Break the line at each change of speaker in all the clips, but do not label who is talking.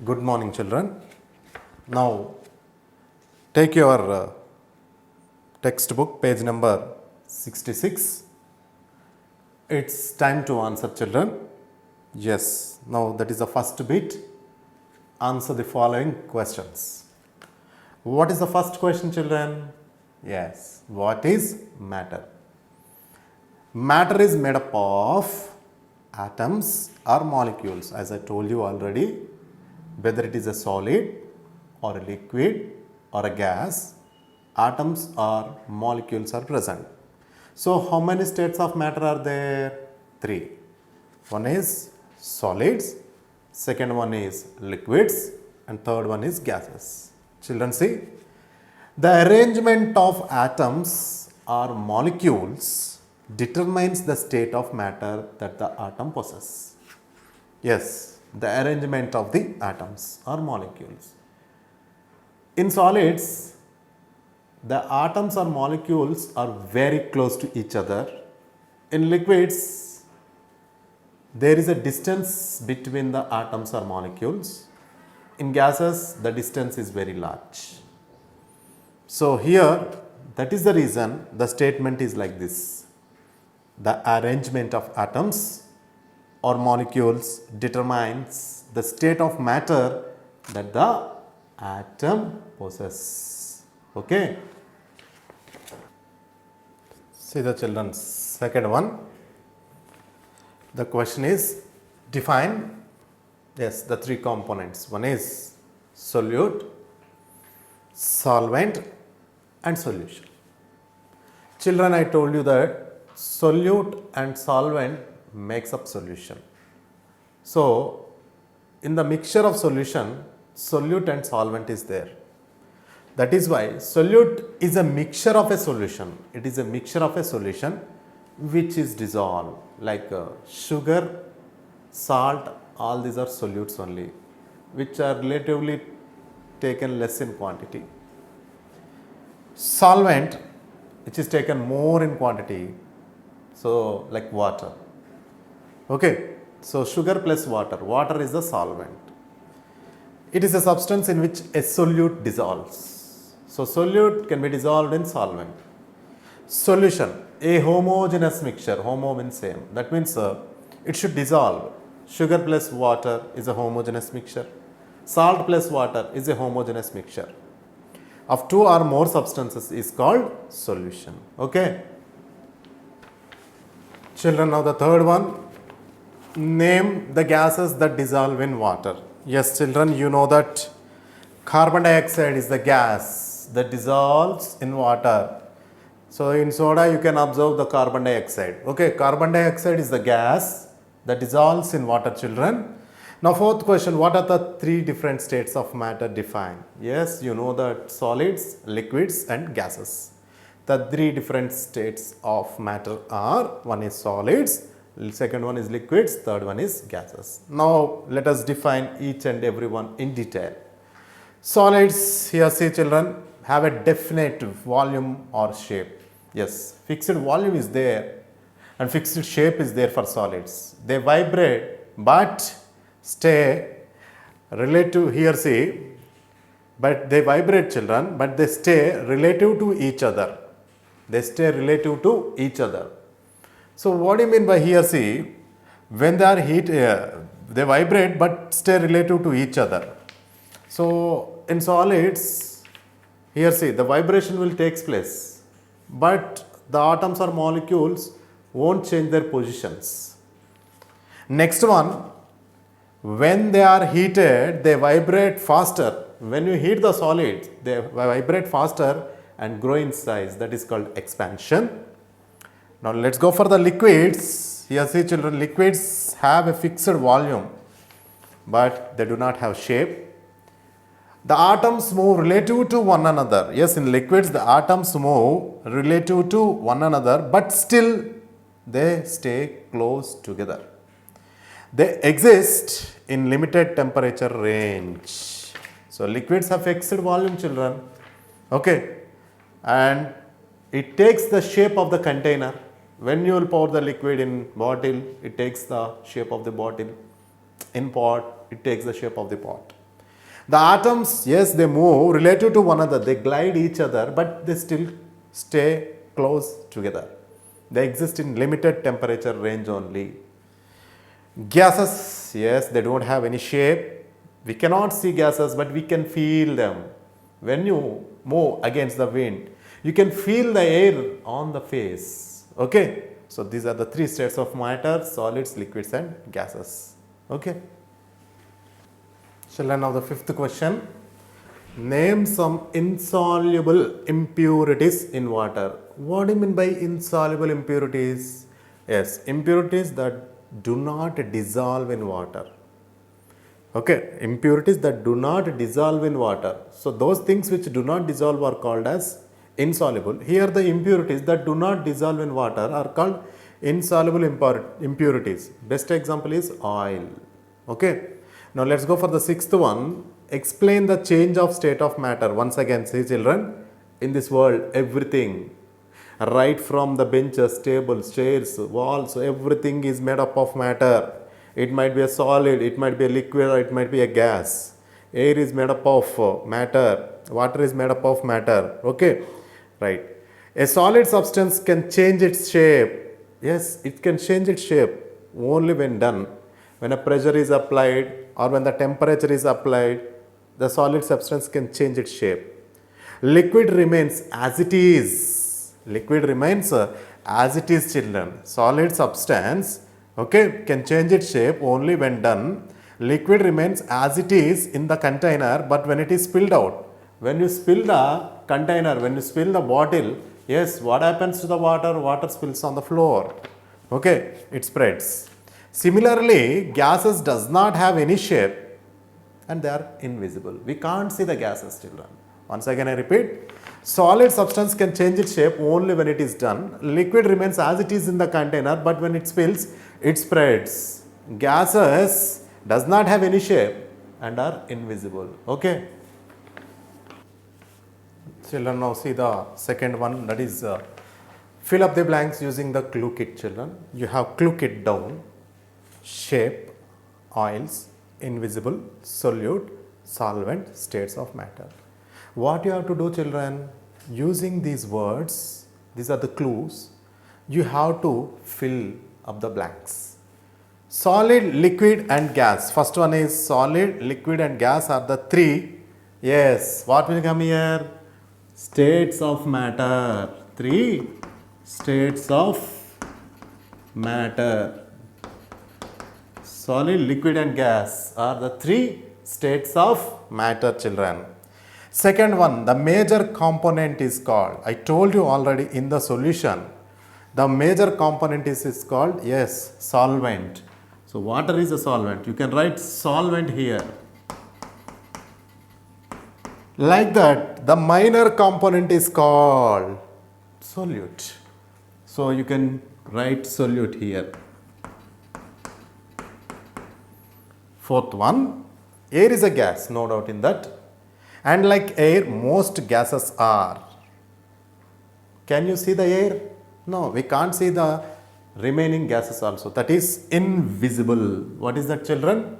Good morning, children. Now, take your textbook, page number 66. It's time to answer, children. Yes, now that is the first bit. Answer the following questions. What is the first question, children? Yes, what is matter? Matter is made up of atoms or molecules, as I told you already. Whether it is a solid or a liquid or a gas, atoms or molecules are present. So, how many states of matter are there? 3. One is solids, second one is liquids, and third one is gases. Children, see, the arrangement of atoms or molecules determines the state of matter that the atom possesses. Yes, the arrangement of the atoms or molecules. In solids, the atoms or molecules are very close to each other. In liquids, there is a distance between the atoms or molecules. In gases, the distance is very large. So here, that is the reason the statement is like this. The arrangement of atoms or molecules determines the state of matter that the atom possesses. Okay. See the children, second one. The question is define, yes, the 3 components. One is solute, solvent and solution. Children, I told you that solute and solvent makes up solution. So, in the mixture of solution, solute and solvent is there. That is why solute is a mixture of a solution. It is a mixture of a solution which is dissolved, like sugar, salt, all these are solutes only, which are relatively taken less in quantity. Solvent, which is taken more in quantity, so like water. Okay, so sugar plus water. Water is the solvent. It is a substance in which a solute dissolves. So solute can be dissolved in solvent. Solution, a homogeneous mixture. Homo means same. That means it should dissolve. Sugar plus water is a homogeneous mixture. Salt plus water is a homogeneous mixture. Of 2 or more substances is called solution. Okay. Children, now the third one. Name the gases that dissolve in water. Yes, children, you know that carbon dioxide is the gas that dissolves in water. So, in soda you can observe the carbon dioxide. Okay, carbon dioxide is the gas that dissolves in water, children. Now, fourth question, what are the 3 different states of matter defined? Yes, you know that solids, liquids and gases. The 3 different states of matter are, one is solids, second one is liquids, third one is gases. Now, let us define each and every one in detail. Solids, here see children, have a definite volume or shape. Yes, fixed volume is there and fixed shape is there for solids. They vibrate but stay relative, here see, but they vibrate children, but they stay relative to each other. They stay relative to each other. So, what do you mean by here see, when they are they vibrate but stay relative to each other. So, in solids, here see, the vibration will take place, but the atoms or molecules won't change their positions. Next one, when they are heated, they vibrate faster. When you heat the solids, they vibrate faster and grow in size. That is called expansion. Now, let us go for the liquids. Here see children, liquids have a fixed volume, but they do not have shape. The atoms move relative to one another. Yes, in liquids, the atoms move relative to one another, but still they stay close together. They exist in limited temperature range. So, liquids have fixed volume, children. Okay, and it takes the shape of the container. When you will pour the liquid in bottle, it takes the shape of the bottle. In pot, it takes the shape of the pot. The atoms, yes, they move relative to one another, they glide each other, but they still stay close together. They exist in limited temperature range only. Gases, yes, they don't have any shape. We cannot see gases, but we can feel them. When you move against the wind, you can feel the air on the face. Okay, so these are the three states of matter: solids, liquids, and gases. Okay. Children, now the fifth question. Name some insoluble impurities in water. What do you mean by insoluble impurities? Yes, impurities that do not dissolve in water. Okay, impurities that do not dissolve in water. So those things which do not dissolve are called as insoluble. Here the impurities that do not dissolve in water are called insoluble impurities. Best example is oil. Okay. Now let's go for the sixth one. Explain the change of state of matter. Once again, see children, in this world everything, right from the benches, tables, chairs, walls, everything is made up of matter. It might be a solid, it might be a liquid, or it might be a gas. Air is made up of matter, water is made up of matter. Okay, right. A solid substance can change its shape. Yes, it can change its shape only when done. When a pressure is applied or when the temperature is applied, the solid substance can change its shape. Liquid remains as it is. Liquid remains as it is, children. Solid substance, okay, can change its shape only when done. Liquid remains as it is in the container, but when it is spilled out, when you spill the container, when you spill the bottle, yes, what happens to the water? Water spills on the floor. Okay, it spreads. Similarly, gases does not have any shape and they are invisible. We can't see the gases, children. Once again I repeat, solid substance can change its shape only when it is done. Liquid remains as it is in the container, but when it spills, it spreads. Gases does not have any shape and are invisible. Okay. Children, now see the second one, that is fill up the blanks using the clue kit, children. You have clue kit down. Shape, oils, invisible, solute, solvent, states of matter. What you have to do, children, using these words, these are the clues, you have to fill up the blanks. Solid, liquid and gas. First one is solid, liquid and gas are the three. Yes, what will come here? States of matter. Three states of matter. Solid, liquid and gas are the three states of matter, children. Second one, the major component is called, I told you already in the solution, the major component is called, yes, solvent. So water is a solvent. You can write solvent here. Like that, the minor component is called solute. So you can write solute here. Fourth one, air is a gas, no doubt in that. And like air, most gases are. Can you see the air? No, we can't see the remaining gases also. That is invisible. What is that, children?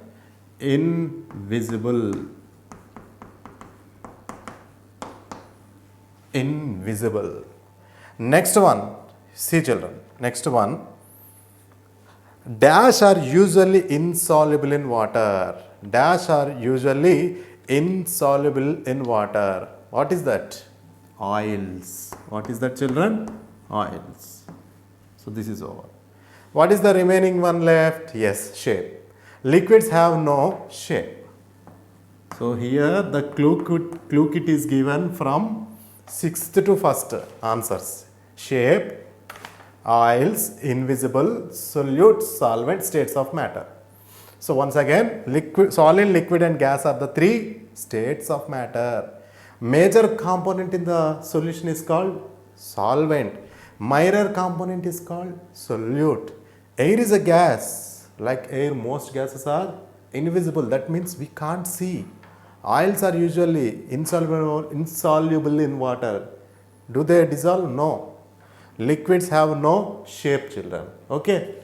Invisible. Invisible. Next one, see children, next one. Dash are usually insoluble in water. Dash are usually insoluble in water. What is that? Oils. What is that, children? Oils. So this is over. What is the remaining one left? Yes, shape. Liquids have no shape. So here the clue kit is given from 6th to 1st answers. Shape, oils, invisible, solute, solvent, states of matter. So once again, liquid, solid, liquid and gas are the three states of matter. Major component in the solution is called solvent. Minor component is called solute. Air is a gas. Like air, most gases are invisible. That means we can't see. Oils are usually insoluble in water. Do they dissolve? No. Liquids have no shape, children. Okay.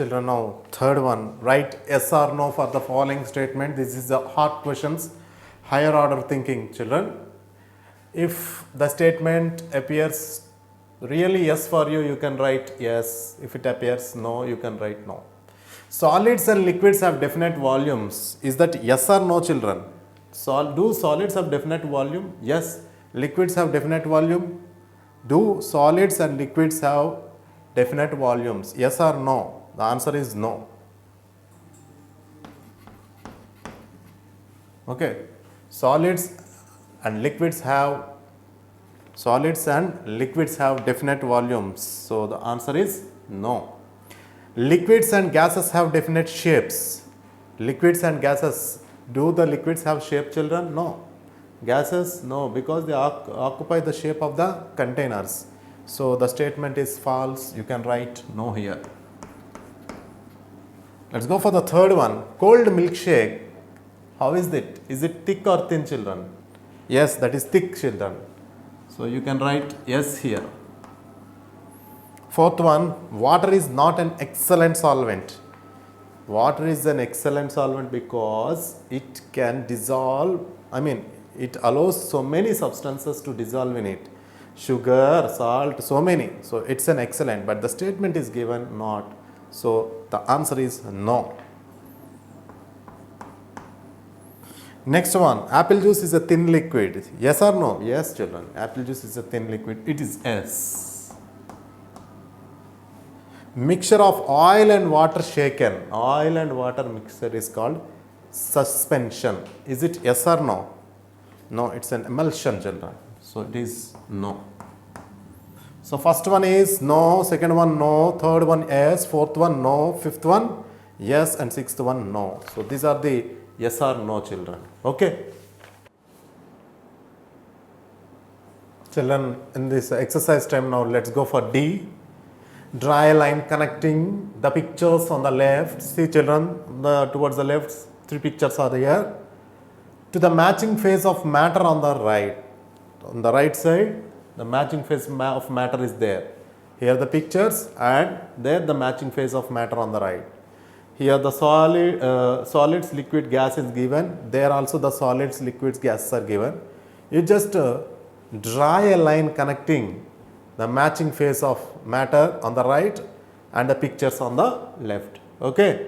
Children, now third one, write yes or no for the following statement. This is the hard questions, higher order thinking, children. If the statement appears really yes for you, you can write yes. If it appears no, you can write no. Solids and liquids have definite volumes. Is that yes or no, children? Do solids have definite volume? Yes. Liquids have definite volume? Do solids and liquids have definite volumes? Yes or no? The answer is no. Okay. Solids and liquids have definite volumes. So the answer is no. Liquids and gases have definite shapes. Liquids and gases. Do the liquids have shape, children? No. Gases? No, because they occupy the shape of the containers. So the statement is false. You can write no here. Let's go for the third one. Cold milkshake. How is it? Is it thick or thin, children? Yes, that is thick, children. So you can write yes here. Fourth one. Water is not an excellent solvent. Water is an excellent solvent because it can dissolve. It allows so many substances to dissolve in it. Sugar, salt, so many. So it's an excellent, but the statement is given not. So the answer is no. Next one, apple juice is a thin liquid. Yes or no? Yes, children. Apple juice is a thin liquid. It is yes. Mixture of oil and water shaken. Oil and water mixture is called suspension. Is it yes or no? No, it's an emulsion, children. So it is no. So first one is no, second one no, third one yes, fourth one no, fifth one yes, and sixth one no. So these are the yes or no, children. Okay. Children, in this exercise time now, let's go for D. Draw a line connecting the pictures on the left. See, children, towards the left, 3 pictures are there. To the matching phase of matter on the right. On the right side, the matching phase of matter is there. Here the pictures, and there the matching phase of matter on the right. Here the solids, liquid, gas is given. There also the solids, liquids, gases are given. You just draw a line connecting the matching phase of matter on the right and the pictures on the left. Okay.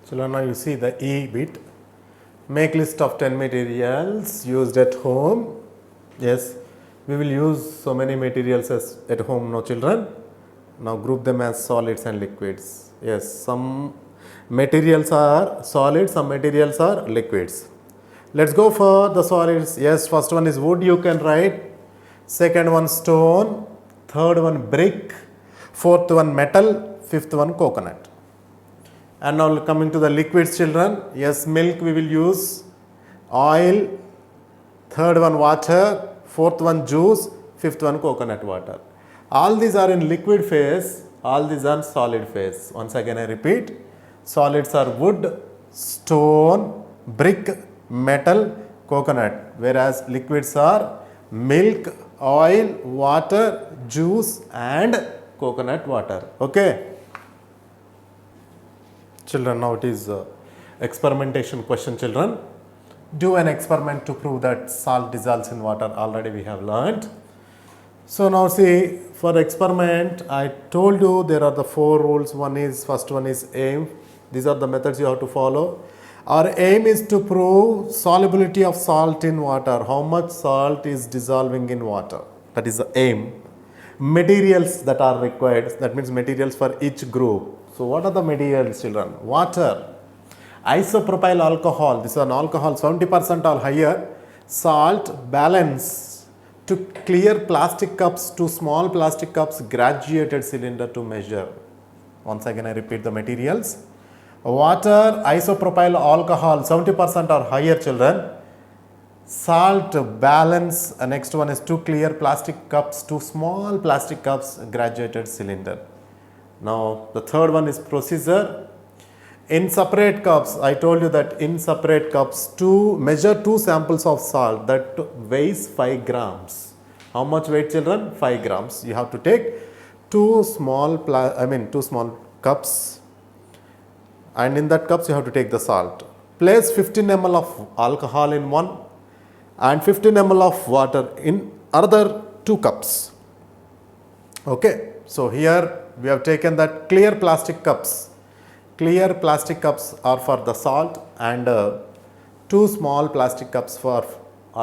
So now you see the E bit. Make list of 10 materials used at home. Yes, we will use so many materials as at home, no, children. Now group them as solids and liquids. Yes, some materials are solids, some materials are liquids. Let's go for the solids. Yes, first one is wood, you can write. Second one stone. Third one brick. Fourth one metal. Fifth one coconut. And now coming to the liquids, children. Yes, milk we will use. Oil. Third one water. Fourth one juice. Fifth one coconut water. All these are in liquid phase. All these are solid phase. Once again I repeat. Solids are wood, stone, brick, metal, coconut. Whereas liquids are milk, oil, water, juice and coconut water. Okay. Children, now it is experimentation question, children. Do an experiment to prove that salt dissolves in water. Already we have learnt. So now see, for experiment, I told you there are the 4 rules. First one is aim. These are the methods you have to follow. Our aim is to prove solubility of salt in water. How much salt is dissolving in water? That is the aim. Materials that are required. That means materials for each group. So what are the materials, children? Water, isopropyl alcohol. This is an alcohol 70% or higher. Salt, balance to clear plastic cups to small plastic cups, graduated cylinder to measure. Once again I repeat the materials. Water, isopropyl alcohol 70% or higher, children. Salt, balance, next one is to clear plastic cups to small plastic cups, graduated cylinder. Now the third one is procedure. In separate cups, I told you that in separate cups to measure 2 samples of salt that weighs 5 grams. How much weight, children? 5 grams. You have to take two small cups, and in that cups you have to take the salt. Place 15 ml of alcohol in one and 15 ml of water in another 2 cups. Okay, so here we have taken that clear plastic cups. Clear plastic cups are for the salt and 2 small plastic cups for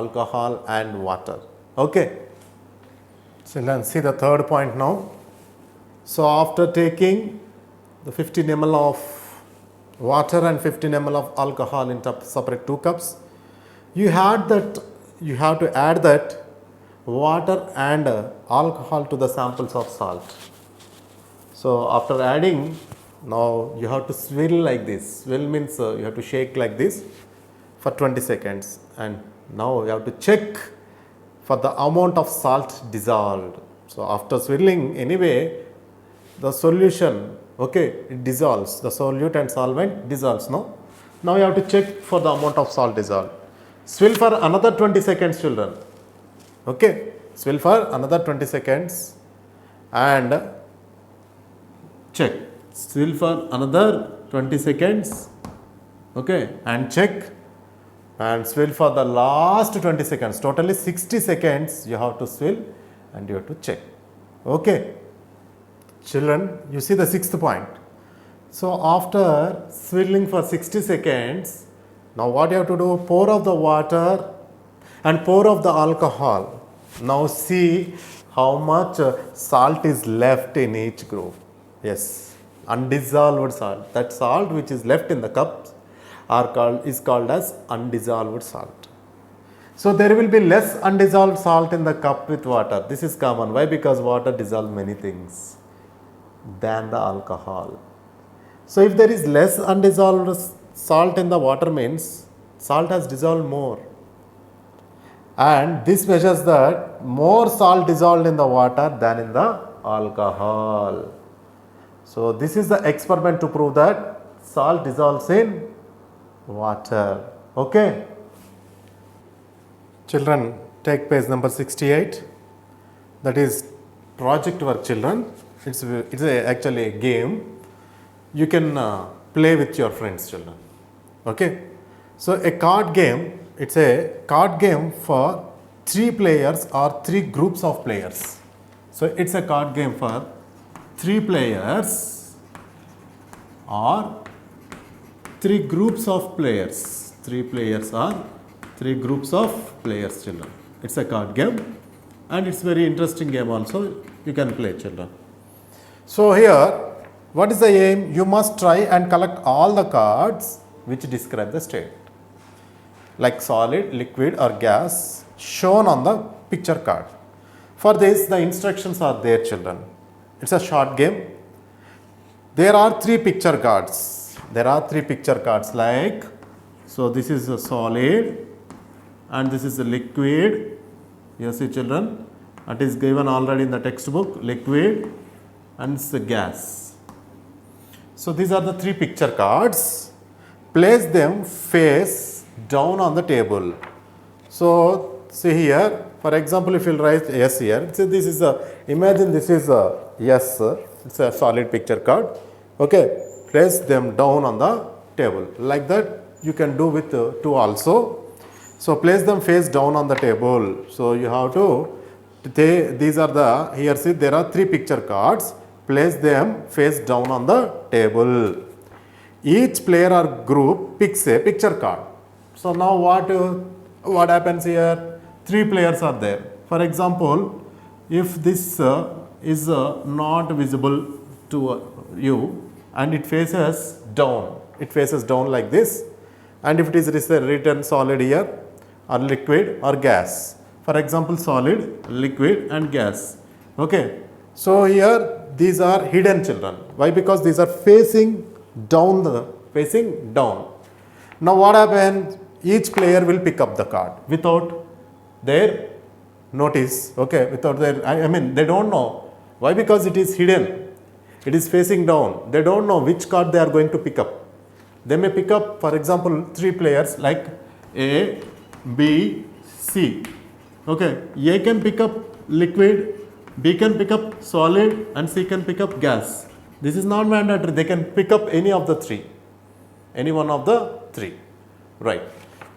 alcohol and water. Okay, so let's see the third point now. So after taking the 15 ml of water and 15 ml of alcohol in separate 2 cups, you have to add that water and alcohol to the samples of salt. So after adding, now you have to swirl like this. Swirl means you have to shake like this for 20 seconds, and now you have to check for the amount of salt dissolved. So after swirling, anyway, the solution, okay, it dissolves. The solute and solvent dissolves. Now you have to check for the amount of salt dissolved. Swirl for another 20 seconds, children. Okay, swirl for another 20 seconds and check. Swirl for another 20 seconds, okay, and check, and swirl for the last 20 seconds. Totally 60 seconds you have to swirl and you have to check. Okay, children, you see the 6th point. So after swirling for 60 seconds, now what you have to do? Pour off the water and pour off the alcohol. Now see how much salt is left in each group. Yes, undissolved salt. That salt which is left in the cups is called as undissolved salt. So there will be less undissolved salt in the cup with water. This is common. Why? Because water dissolves many things than the alcohol. So if there is less undissolved salt in the water, means salt has dissolved more. And this measures that more salt dissolved in the water than in the alcohol. So this is the experiment to prove that salt dissolves in water. Okay. Children, take page number 68. That is project work, children. It's actually a game. You can play with your friends, children. Okay. So a card game, it's a card game for 3 players or 3 groups of players. So it's a card game for 3 players or 3 groups of players. 3 players or 3 groups of players, children. It's a card game and it's very interesting game also. You can play, children. So here, what is the aim? You must try and collect all the cards which describe the state, like solid, liquid or gas shown on the picture card. For this, the instructions are there, children. It's a short game. There are 3 picture cards. There are 3 picture cards like, so this is a solid and this is a liquid. You see, children, it is given already in the textbook, liquid and it's a gas. So these are the 3 picture cards. Place them face down on the table. So see here, for example, if you write S here, so this is a, imagine this is a yes, it's a solid picture card. Okay, place them down on the table. Like that you can do with 2 also. So place them face down on the table. So you have to, these are the, here see there are 3 picture cards. Place them face down on the table. Each player or group picks a picture card. So now what happens here? 3 players are there. For example, if this is not visible to you and it faces down like this, and if it is written solid here or liquid or gas, for example solid, liquid and gas. Okay, so here these are hidden, children. Why? Because these are facing down. Now what happens? Each player will pick up the card without their notice. Okay, without their, I mean they don't know. Why? Because it is hidden. It is facing down. They don't know which card they are going to pick up. They may pick up, for example, 3 players like A, B, C. Okay, A can pick up liquid, B can pick up solid and C can pick up gas. This is not mandatory. They can pick up any of the three. Any one of the three. Right.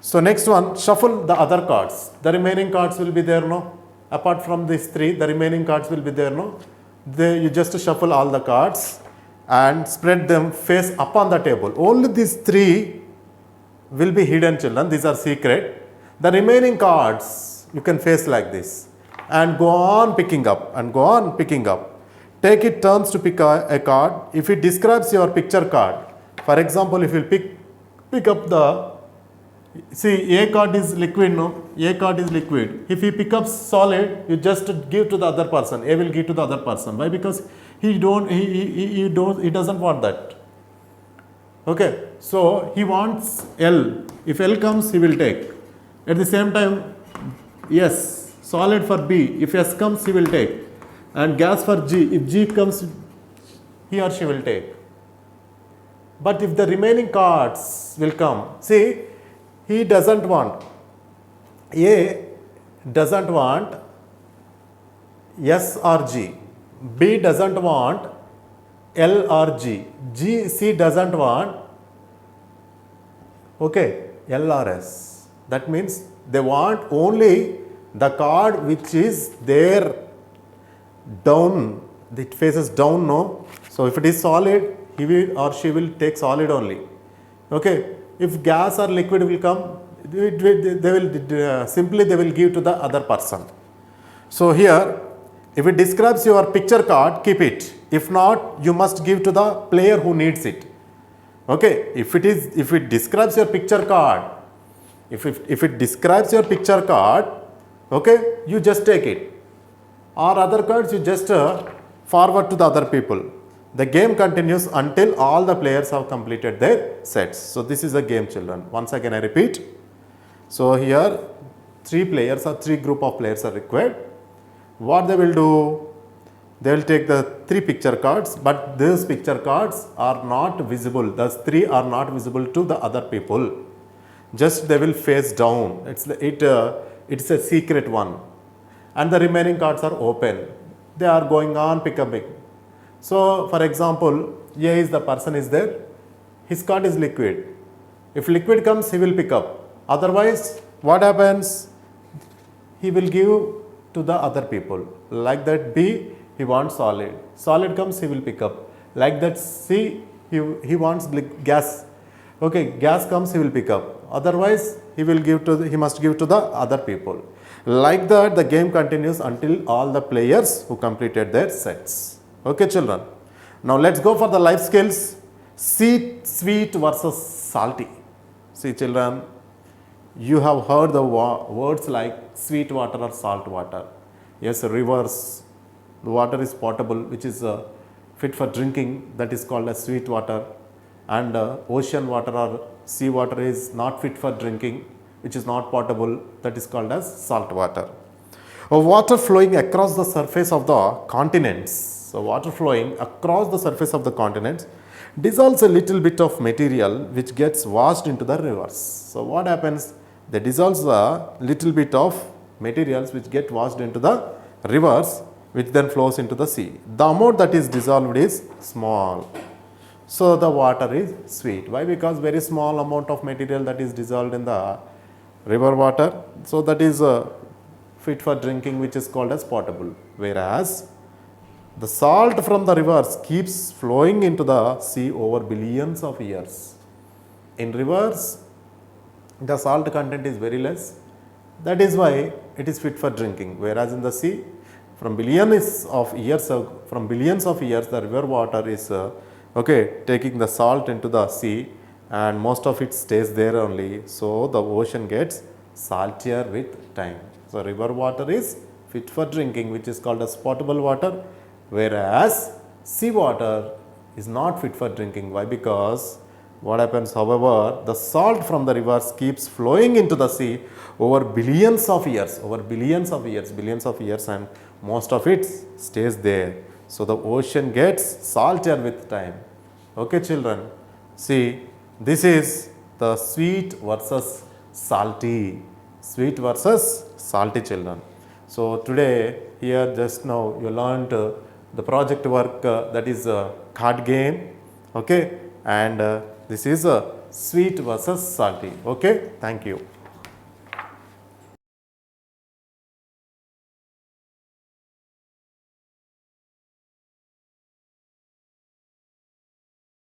So next one, shuffle the other cards. The remaining cards will be there, no? Apart from these three, the remaining cards will be there, no? You just shuffle all the cards and spread them face up on the table. Only these three will be hidden, children. These are secret. The remaining cards you can face like this and go on picking up and go on picking up. Take it turns to pick a card. If it describes your picture card, for example, if you pick up the, see, A card is liquid, no? A card is liquid. If he pick up solid, you just give to the other person. A will give to the other person. Why? Because he doesn't want that. Okay, so he wants L. If L comes, he will take. At the same time, yes, solid for B. If S comes, he will take. And gas for G. If G comes, he or she will take. But if the remaining cards will come, see, he doesn't want, A doesn't want S or G. B doesn't want L or G. C doesn't want, okay, L or S. That means they want only the card which is there down, it faces down, no? So if it is solid, he will or she will take solid only. Okay, if gas or liquid will come, they will simply they will give to the other person. So here, if it describes your picture card, keep it. If not, you must give to the player who needs it. Okay, if it describes your picture card, if it describes your picture card, okay, you just take it. Or other cards, you just forward to the other people. The game continues until all the players have completed their sets. So this is a game, children. Once again I repeat. So here three players or three group of players are required. What they will do? They will take the three picture cards, but these picture cards are not visible. Those three are not visible to the other people. Just they will face down. It's a secret one. And the remaining cards are open. They are going on picking. So for example, A is the person is there. His card is liquid. If liquid comes, he will pick up. Otherwise, what happens? He will give to the other people. Like that B, he wants solid. Solid comes, he will pick up. Like that C, he wants gas. Okay, gas comes, he will pick up. Otherwise, he must give to the other people. Like that, the game continues until all the players who completed their sets. Okay, children. Now let's go for the life skills. Sweet versus salty. See, children, you have heard the words like sweet water or salt water. Yes, rivers, the water is potable, which is fit for drinking. That is called as sweet water. And ocean water or sea water is not fit for drinking, which is not potable. That is called as salt water. Water flowing across the surface of the continents. So water flowing across the surface of the continents dissolves a little bit of material which gets washed into the rivers. So what happens? They dissolves a little bit of materials which get washed into the rivers, which then flows into the sea. The amount that is dissolved is small. So the water is sweet. Why? Because very small amount of material that is dissolved in the river water. So that is fit for drinking, which is called as potable. Whereas the salt from the rivers keeps flowing into the sea over billions of years. In rivers, the salt content is very less. That is why it is fit for drinking. Whereas in the sea, from billions of years, the river water is taking the salt into the sea, and most of it stays there only. So the ocean gets saltier with time. So river water is fit for drinking, which is called as potable water. Whereas sea water is not fit for drinking. Why? Because what happens, however, the salt from the rivers keeps flowing into the sea over billions of years, and most of it stays there. So the ocean gets saltier with time. Okay, children. See, this is the sweet versus salty. Sweet versus salty, children. So today here just now you learned the project work that is a card game, okay, and this is a sweet versus salty, okay. Thank you.